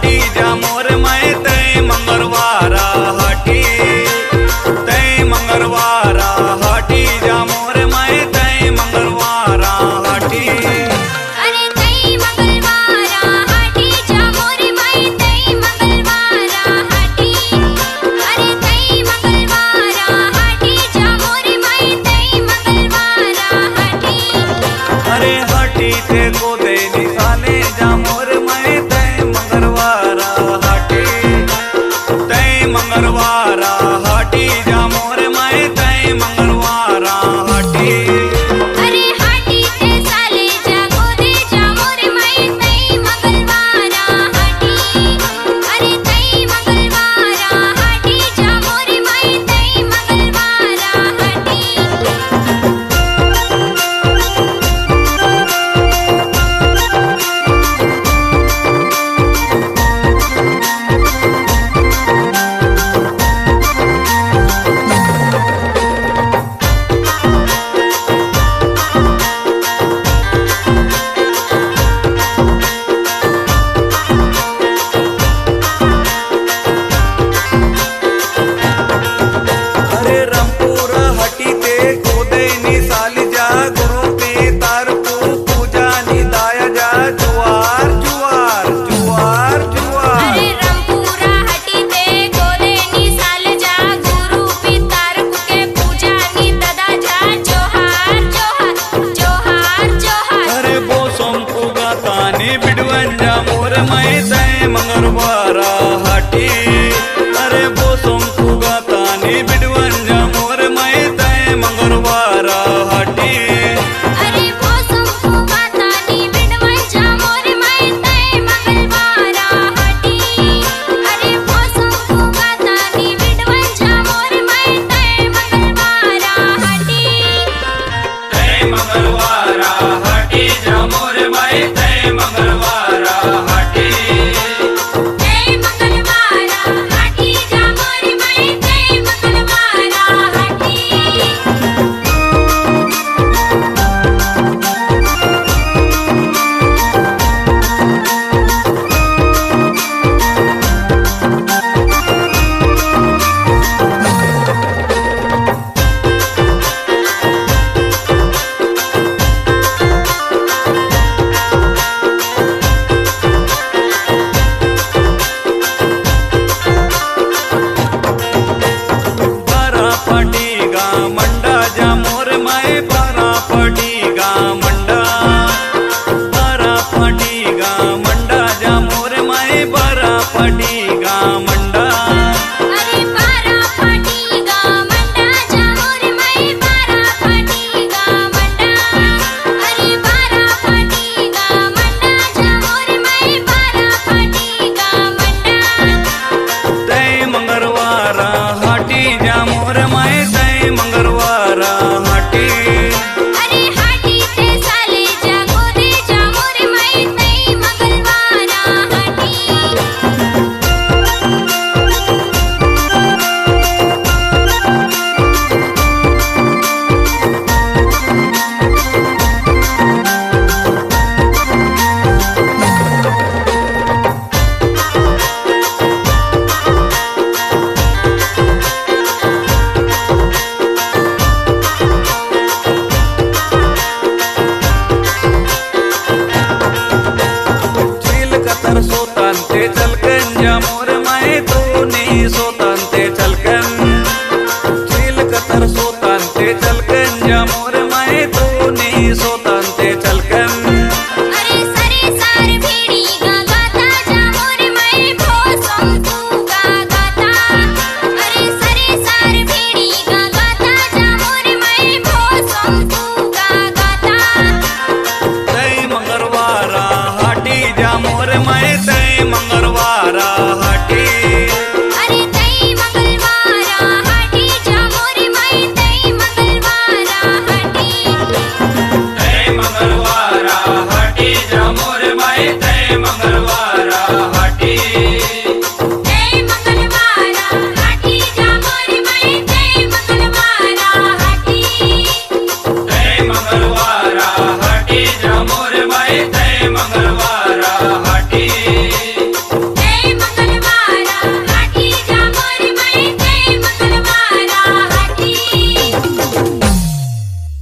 हाटी जामोर मैं तय मंगलवारा हाटी तय मंगलवारा हाटी जामोर मैं तय मंगलवारा हाटी। अरे तई मंगलवारा हाटी जामोर मैं तई मंगलवारा हाटी। अरे तई मंगलवारा हाटी जामोर मैं तई मंगलवारा हाटी। अरे हाटी ते को दे निशाने जामोर मैं तय मंगलवारा हाटी तय मंगलवारा हाटी जामोर मैं तय मंगलवारा हाटी। अरे हाटी ते साले जागो दे जामोर मैं तई मंगलवारा हाटी। अरे तई मंगलवारा हाटी जामोर मैं तई मंगलवारा हाटी। अरे रामपुर हाटी ते कोदे निसाल जा गुरु पे तारपू पूजा निदाया जा जुआर जुआर जुआर जुआर। अरे रामपुरा हाटी ते गोदे निसाल जा गुरु पितार के पूजा नि ददा जा जोहार जोहार जोहार जोहार। अरे वो सोमपू गातानी बिडवन जामोर मैं तय मंगलवारा हाटी अरे वो सोमपू गातानी बिडवन जामोर मैं तय मंगलवारा हाटी। अरे वो संपू गातानी बिडवन जामोर मैं तय मंगलवारा हाटी। अरे वो संपू गातानी बिडवन जामोर मैं तय मंगलवारा हाटी। तय मंगलवारा हाटी जामोर मैं तय मंगलवारा हाटी। तय मंगलवारा हाटी जामोर मैं तय मंगलवारा हाटी। बारा पटी गा मंडा जामोर मैं बारा पटी गा मंडा बारा पटी गा मंडा जामोर मैं बारा पटी गा मंडा। अरे बारा फाटी गा मंडा जामोर मैं बारा फाटी गा मंडा। अरे बारा फाटी गा मंडा जामोर मैं बारा फाटी गा मंडा। तय मंगलवारा हाटी जामोर मैं तय मंगलवारा हाटी। अरे हाटी ते साले जागो दे जामोर मैं तई मंगलवारा हाटी। चील कतर सोतान ते चल